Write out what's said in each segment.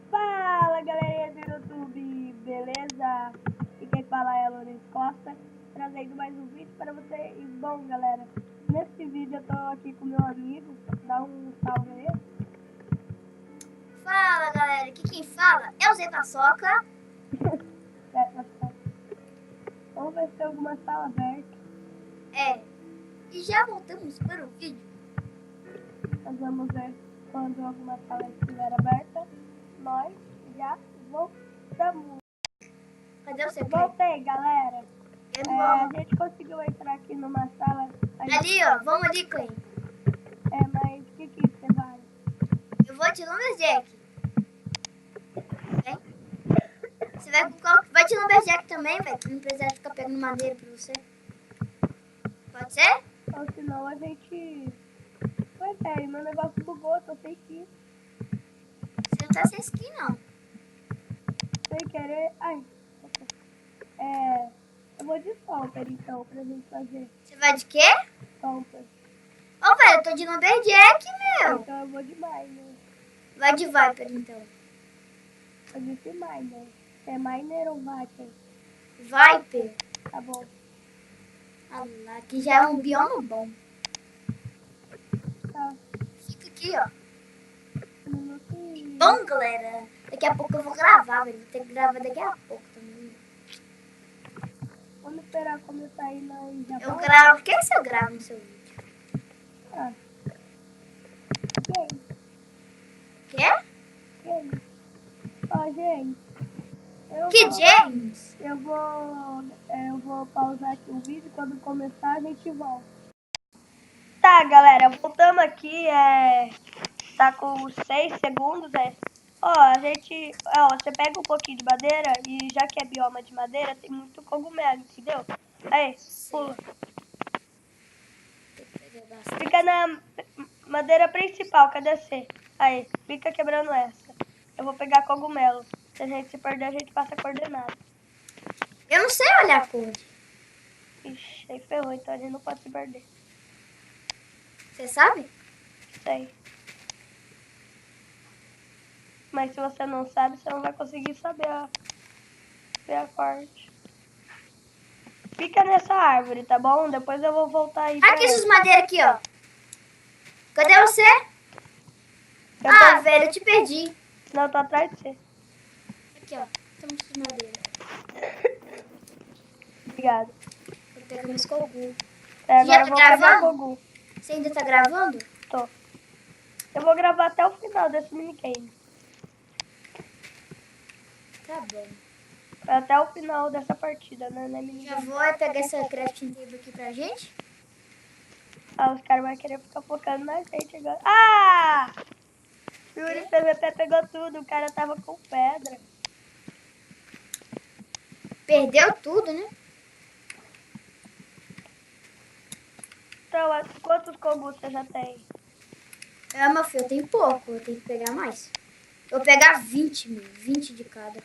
Fala galerinha do YouTube, beleza? E quem fala é a Lourenço Costa, trazendo mais um vídeo para vocês. Bom galera, nesse vídeo eu tô aqui com meu amigo, dá um salve aí. Fala galera, aqui quem fala é o Zé Paçoca. Vamos ver se tem alguma sala aberta. E já voltamos para o vídeo. Nós vamos ver quando alguma sala estiver aberta. Nós já voltamos. Cadê o seu Voltei galera. A gente conseguiu entrar aqui numa sala. Ali ó, vamos ali, Clay. Mas o que você vai? Eu vou de Lumberjack. Vem. Você vai com qual? Vai de Lumberjack também, velho, pra não precisar ficar pegando madeira pra você. Pode ser? Ou senão a gente... Pois é, meu negócio bugou, tô sem skin. Você não tá sem skin, não. Sem querer... Ai. Eu vou de Stomper, então, pra gente fazer. Você vai de quê? Stomper. Ô, velho, eu tô de Lumberjack, meu. Então eu vou de Miner. Vai de Viper, então. Eu disse Miner. É Miner ou Viper? Viper. Tá bom. Ah lá, aqui já é um bioma bom. Tá. Fica aqui, ó. Minutinho. Bom, galera, daqui a pouco eu vou gravar, velho. Vou ter que gravar daqui a pouco também. Vamos esperar começar aí e já Eu volto. gravo. O que você grava no seu vídeo? Ah. Game. Quê? Game. Ó, gente. Que James? Eu vou pausar aqui o vídeo. Quando começar, a gente volta. Tá, galera. Voltamos aqui. Tá com 6 segundos. Ó, você pega um pouquinho de madeira. E já que é bioma de madeira, tem muito cogumelo, entendeu? Aí, pula. Fica na madeira principal. Cadê você? Aí, fica quebrando essa. Eu vou pegar cogumelo. Se a gente se perder, a gente passa coordenada. Eu não sei olhar a cor. Ixi, aí ferrou, então a gente não pode se perder. Você sabe? Sei. Mas se você não sabe, você não vai conseguir saber ver a corte. Fica nessa árvore, tá bom? Depois eu vou voltar aí. Aqui essas madeiras aqui, ó. Cadê você? Velho, eu te perdi. Não, eu tô atrás de você. Aqui, ó. Temos essas madeiras. Obrigado. Vou pegar meu escogu. Agora Já eu tá vou pegar gravando? Gogu. Você ainda tá gravando? Tô. Eu vou gravar até o final desse minigame. Tá bom. Até o final dessa partida, né? Não é minigame. Já vou pegar essa crafting table aqui pra gente. Ah, os caras vão querer ficar focando na gente agora. Ah! Yuri, o PVP pegou tudo. O cara tava com pedra. Perdeu tudo, né? Então, quantos cogus você já tem? Meu filho, eu tenho pouco. Eu tenho que pegar mais. Eu vou pegar 20, meu. 20 de cada.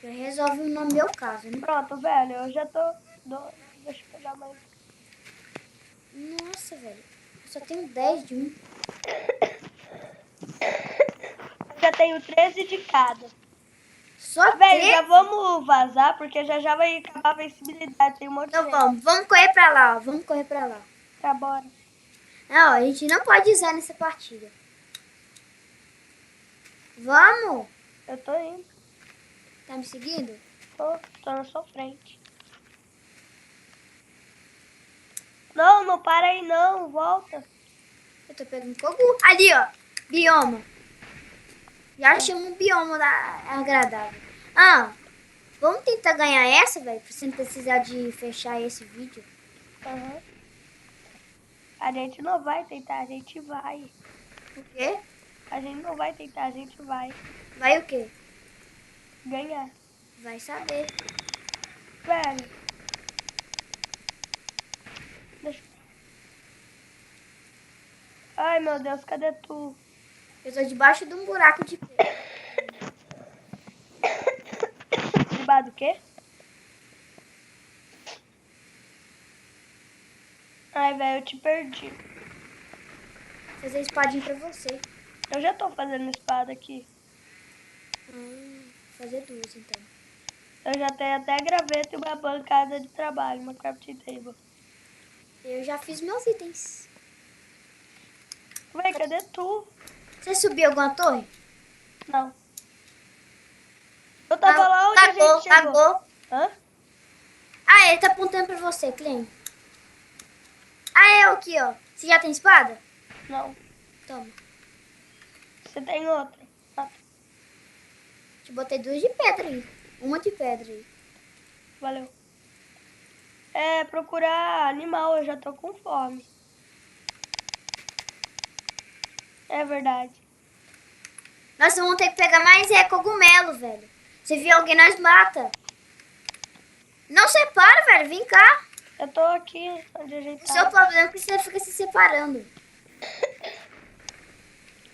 Já resolve no meu caso, né? Pronto, velho. Eu já tô... Deixa eu pegar mais. Nossa, velho. Eu só tenho 10 de um. Eu já tenho 13 de cada. Só Velho, 13? já vamos vazar, porque já vai acabar a vencibilidade. Tem um monte de Então gente. vamos correr pra lá, ó. Vamos correr pra lá. Tá, bora. Não, a gente não pode usar nessa partida. Vamos? Eu tô indo. Tá me seguindo? Tô na sua frente. Não, não para aí não. Volta. Eu tô pegando cogu. Ali, ó. Bioma. Já chama um bioma agradável. Vamos tentar ganhar essa, velho, pra você não precisar de fechar esse vídeo. Uhum. A gente não vai tentar, a gente vai. O quê? A gente não vai tentar, a gente vai Vai o quê? ganhar. Vai saber. Velho. Deixa... Ai, meu Deus, cadê tu? Eu tô debaixo de um buraco de pedra. Debaixo do quê? Ai, velho, eu te perdi. Vou fazer espadinha pra você. Eu já tô fazendo espada aqui. Vou fazer duas, então. Eu já tenho até graveto e uma bancada de trabalho, uma crafting table. Eu já fiz meus itens. Ué, cadê tu? Você subiu alguma torre? Não. Eu tava lá onde a gente chegou. Lagou. Hã? Ah, ele tá apontando pra você, Clem. Ah, eu aqui, ó. Você já tem espada? Não. Toma. Você tem outra. Ah, Te botei duas de pedra aí. Uma de pedra aí. valeu. É, procurar animal, eu já tô com fome. É verdade. Nós vamos ter que pegar mais cogumelo, velho. Se vir alguém, nós mata. Não separa, velho. Vem cá. Eu tô aqui onde a gente O seu tá. problema é que você fica se separando.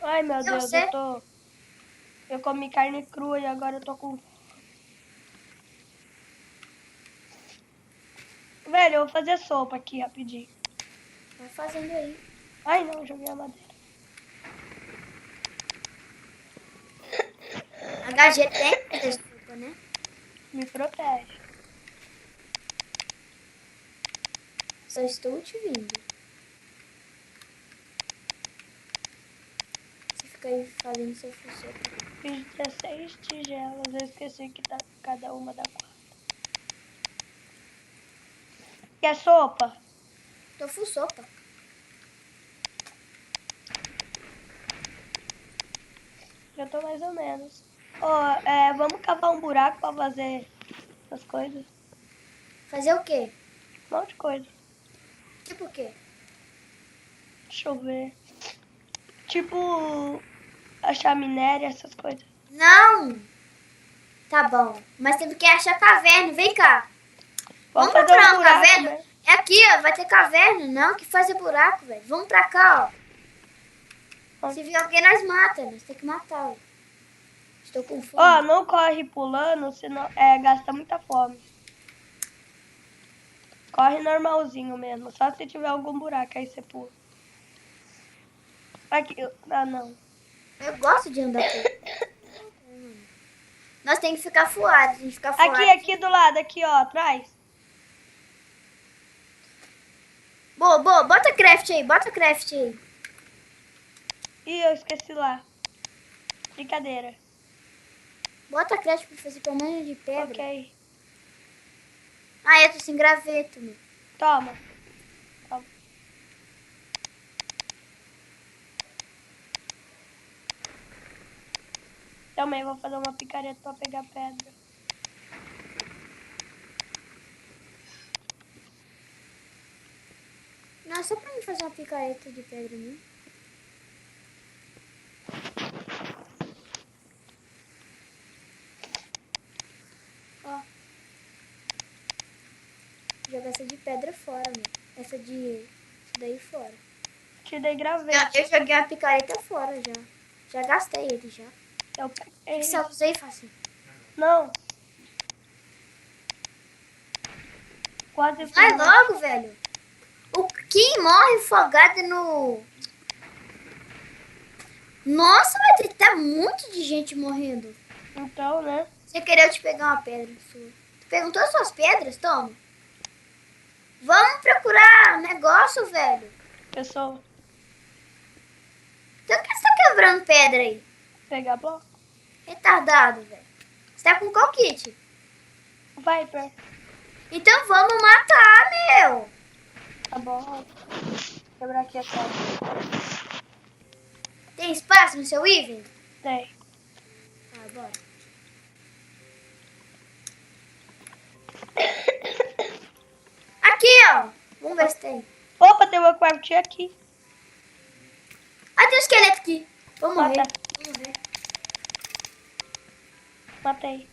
Ai, meu Deus, você? Eu comi carne crua e agora eu tô com... Velho, eu vou fazer sopa aqui rapidinho. Vai fazendo aí. Ai, não, joguei a madeira. HG tem desculpa, né? Me protege. Só estou te vindo. Você fica aí fazendo seu sopa. Fiz 16 tigelas, eu esqueci que tá cada uma da 4. Quer sopa? Tô full sopa. Já tô mais ou menos. Ó, vamos cavar um buraco pra fazer as coisas. Fazer o quê? Um monte de coisa. Tipo o quê? Deixa eu ver. Tipo, achar minério, essas coisas. Não! Tá bom. Mas temos que achar caverna. Vem cá. Vamos fazer procurar um uma buraco, caverna? né? É aqui, ó. Vai ter caverna. Não, que fazer buraco, velho. Vamos pra cá, ó. Se vir alguém, nós mata. Nós temos que matar, ó. Estou com fome. Ó, não corre pulando, senão gasta muita fome. Corre normalzinho mesmo, só se tiver algum buraco, aí você pula. Aqui, ah não. Eu gosto de andar por... Nós temos que ficar fuados. A gente ficar fuado. Aqui do lado, aqui ó, atrás. Boa, boa. Bota craft aí, bota craft aí. Ih, eu esqueci lá. Brincadeira. Bota craft pra fazer pelo menos de pedra. Ok. Ah, eu tô sem graveto, meu. Toma. Toma. Também vou fazer uma picareta pra pegar pedra. Não, só pra mim fazer uma picareta de pedra mesmo. Ó. Jogar essa de pedra fora, meu. Essa daí fora. Te dei graveto. Eu joguei uma picareta fora já. Já gastei ele já. Eu O que peguei. você usei, Facinho? Não. Quase Vai fui. logo, velho. O Kim morre afogado no... Nossa, vai ter tá muito de gente morrendo. Então, né? Você queria te pegar uma pedra sua. Tu perguntou as suas pedras? Toma. Vamos procurar negócio, velho. Pessoa, Então por que você tá quebrando pedra aí? pegar bloco. Retardado, velho. Você tá com qual kit? Viper. Então vamos matar, meu. Tá bom. Vou quebrar aqui a casa. Tem espaço no seu item? Tem. Tá, bora. Aqui, ó. Vamos ver se tem. Opa, tem uma craft aqui. Ah, tem um esqueleto aqui. Vou morrer. Mata. Vamos ver. Matei.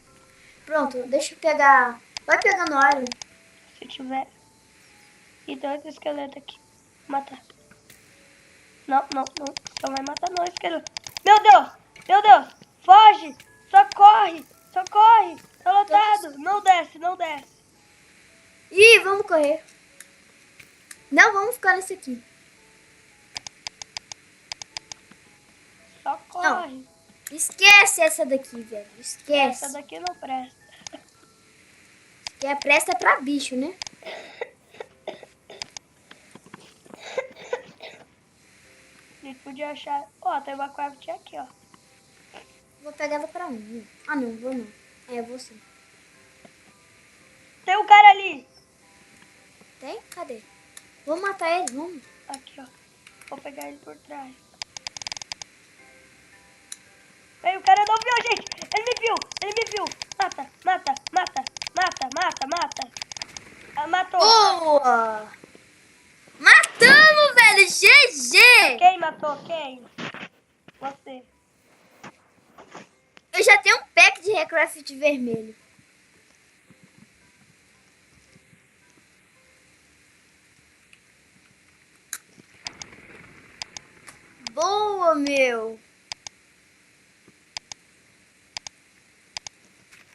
Pronto, deixa eu pegar. Vai pegando óleo. Se tiver. E tem outro esqueleto aqui. Matar. Não, não, não. Só vai matar não, esqueleto. Meu Deus! Meu Deus! Foge! Socorre! Socorre! Tá lotado! Não desce, não desce. Ih, vamos correr. Não, vamos ficar nesse aqui. Só corre. Esquece essa daqui, velho. Esquece. Essa daqui não presta. Que a presta é pra bicho, né? A gente podia achar... Ó, tem uma craft aqui, ó. Vou pegar ela pra mim. Ah, não, vou não. É, eu vou sim. Tem um cara ali. Tem? Cadê? Vou matar ele, vamos. Aqui, ó. Vou pegar ele por trás. Ei, o cara não viu a gente. Ele me viu. Ele me viu. Mata, mata, mata, mata, mata, mata. Ah, matou. Boa! Matamos, velho! GG! Quem matou? Quem? Você. Eu já tenho um pack de Recraft vermelho. Boa, meu!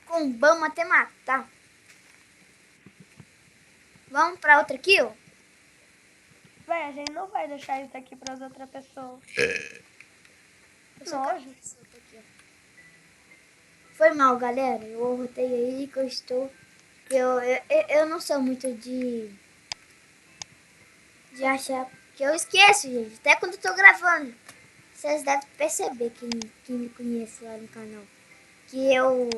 Combamos até matar. Vamos pra outra kill? Véi, a gente não vai deixar isso aqui para as outras pessoas. Eu só Nojo. quero essa outra aqui, ó. Foi mal, galera. Eu rotei aí que eu estou... Eu não sou muito de achar... Que eu esqueço, gente. Até quando eu tô gravando. Vocês devem perceber, quem me conhece lá no canal. Que eu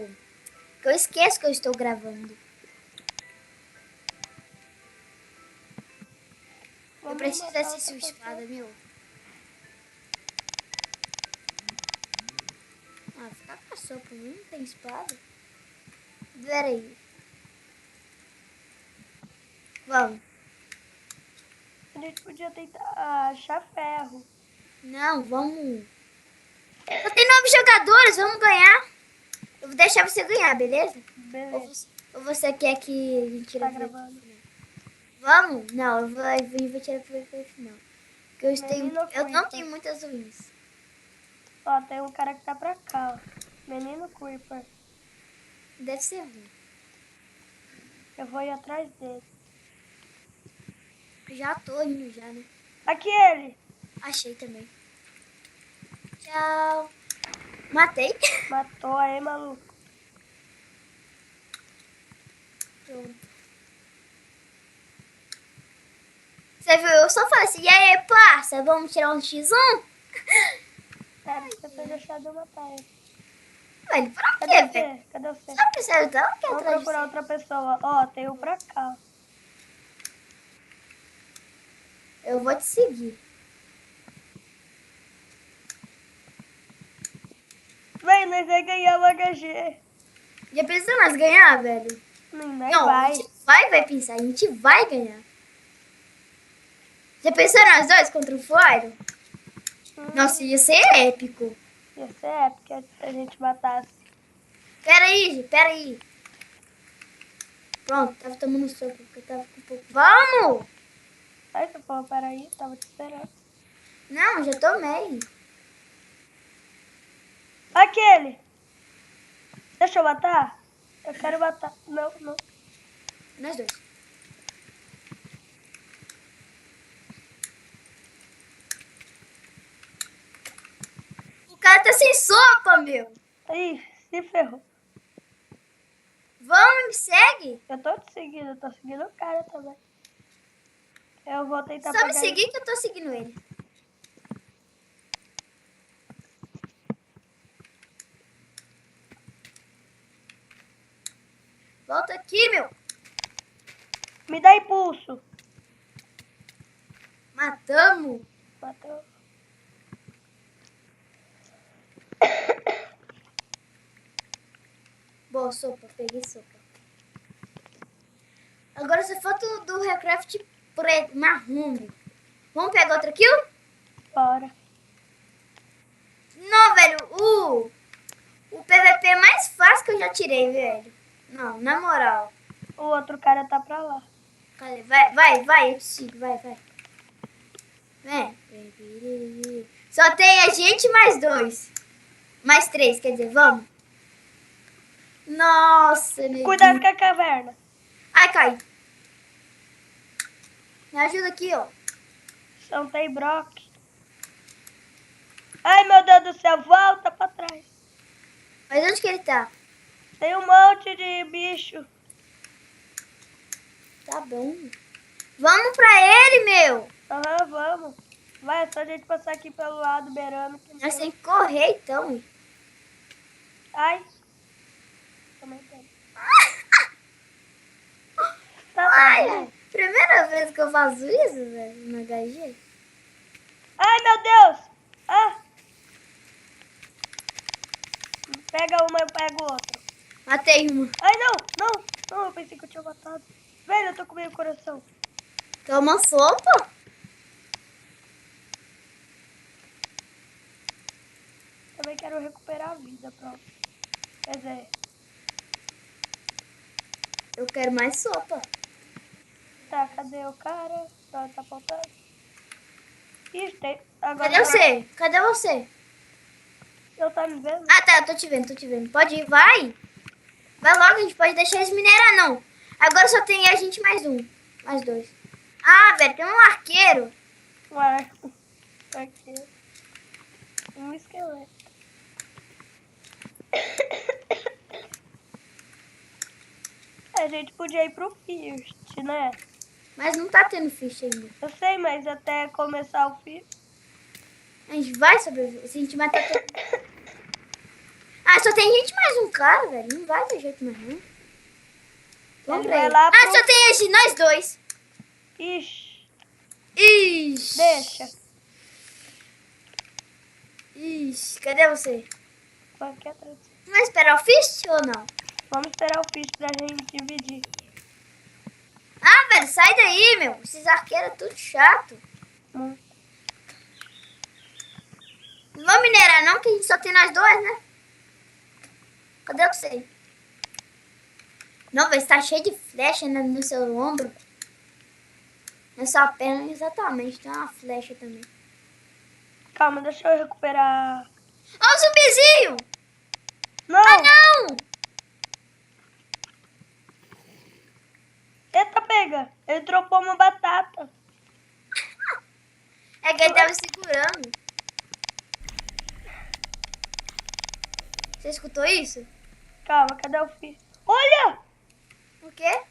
esqueço que eu estou gravando. Eu preciso matar dessa outra sua pessoa. espada, meu. Ah, ficar com a sopa, não tem espada. Pera aí. Vamos. A gente podia tentar achar ferro. Não, vamos. Só tem 9 jogadores, vamos ganhar. Eu vou deixar você ganhar, beleza? Beleza. Ou você quer que a gente tire Tá o vídeo? gravando. Vamos? Não, eu vou tirar pro final. Porque Menino eu não Creeper. tenho muitas ruins. Ó, tem um cara que tá pra cá, ó. Menino Creeper. Deve ser ruim. Eu vou ir atrás dele. Já tô indo já, né? Aqui ele. Achei também. Tchau. Matei. Matou aí, maluco. Pronto. Você viu? Eu só falei assim, e aí, parça, vamos tirar um X1? Pera, você foi deixado eu matar ele. Velho, pra Cadê quê, você? velho? Cadê você? Só precisa dar o que Vamos atrás de procurar você? outra pessoa. Ó, tem um pra cá. Eu vou te seguir. Vem, nós vai ganhar o HG. Já pensou nós ganhar, velho? Nem Não, vai. a gente vai pensar, a gente vai ganhar. Já pensou nós dois contra o Flyro? Nossa, ia ser épico. Ia ser épico se a gente matasse. Pera aí, pera aí. Pronto, tava tomando sopa porque eu tava com um pouco... Vamos! Aí você falou, peraí, tava te esperando. Não, já tomei. Aquele! Deixa eu matar? Eu quero matar. Não, não. Nós dois. O cara tá sem sopa, meu. Ih, se ferrou. Vamos, me segue. Eu tô te seguindo, eu tô seguindo o cara também. Eu vou tentar Só me pegar seguir que eu tô seguindo ele. Volta aqui, meu. Me dá impulso. Matamos. Matou. Boa, sopa. Peguei sopa. Agora só falta o do Recraft preto, marrom. Vamos pegar outra kill? Bora. Não, velho. O PVP é mais fácil que eu já tirei, velho. Não, na moral. O outro cara tá pra lá. Cadê? Vai, eu te sigo, vai. Vem. Só tem a gente mais 2. Mais 3, quer dizer, vamos. Nossa, neguinho. Cuidado com a caverna. Ai, cai. Me ajuda aqui, ó. Não tem Brock. Ai, meu Deus do céu, volta pra trás. Mas onde que ele tá? Tem um monte de bicho. Tá bom. Vamos pra ele, meu. Aham, vamos. Vai, é só a gente passar aqui pelo lado, beirando. Nós temos que correr, então. Ai. Também tem. Tá Ai, bom. primeira vez que eu faço isso, velho, no HG. Ai, meu Deus. Ah. Pega uma, eu pego outra. Matei uma. Ai, não, eu pensei que eu tinha matado. Velho, eu tô com meio coração. Toma sopa. Também quero recuperar a vida, pronto. Quer dizer, Eu quero mais sopa. tá, cadê o cara? Tá faltando. Ixi, tem... Agora Cadê você? Cadê você? eu tá me vendo? Ah, tá, tô te vendo. Pode ir, vai. Vai logo, a gente pode deixar eles minerar, não. Agora só tem a gente mais um. Mais dois. Ah, velho, tem um arqueiro. Um arco. Aqui. Um esqueleto. A gente podia ir pro First, né? Mas não tá tendo ficha ainda. Eu sei, mas até começar o First... A gente vai sobreviver. Se a gente matar todo... Ah, só tem gente mais um cara, velho. Não vai ter jeito mais, não. Vamos Ele pra vai ele. lá Ah, pro- só tem a gente, nós dois. Ixi, Ixi. deixa. Ixi, cadê você? Tô aqui atrás. Vai esperar o fish ou não? Vamos esperar o First pra gente dividir. Ah, velho, sai daí, meu. Esses arqueiros é tudo chato. Hum. Não vamos minerar não, que a gente só tem nós dois, né? Cadê você? Não, velho, tá cheio de flecha no seu ombro. Na sua perna, exatamente. Tem uma flecha também. Calma, deixa eu recuperar. Ó o zumbizinho! Não! Ah, não! Eita, pega! Ele dropou uma batata. É que ele tava segurando. Você escutou isso? Calma, cadê o First? Olha! O quê?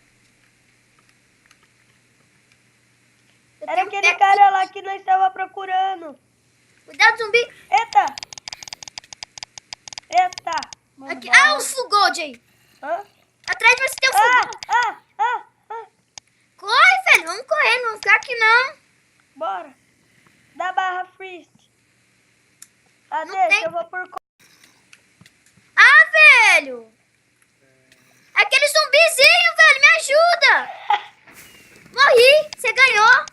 Eu Era tenho aquele pé cara aqui. lá que nós estava procurando. Cuidado, zumbi. Eita! Eita! Aqui. Vambora. Ah, o full gold aí. Hã? Atrás de você tem o full Ah, gold. ah. Corre, velho. Vamos correr. Não vamos ficar aqui, não. Bora. Da barra First. Ah, Não deixa, tem. eu vou por... Ah, velho. Aquele zumbizinho, velho. Me ajuda. Morri. Você ganhou.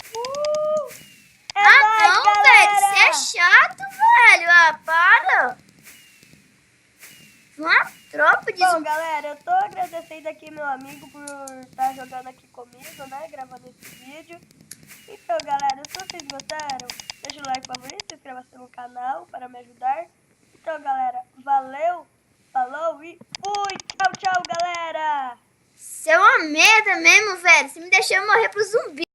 É Ah, nóis, não, galera. velho. Você é chato, velho. Ah, para. Uma tropa de Bom, zumbi. galera, eu tô agradecendo aqui meu amigo por estar jogando aqui comigo, né? Gravando esse vídeo. Então, galera, se vocês gostaram, deixa o like favorito, inscreva-se no canal para me ajudar. Então, galera, valeu, falou e fui! Tchau, tchau, galera! Você é uma merda mesmo, velho. Você me deixou morrer pro zumbi.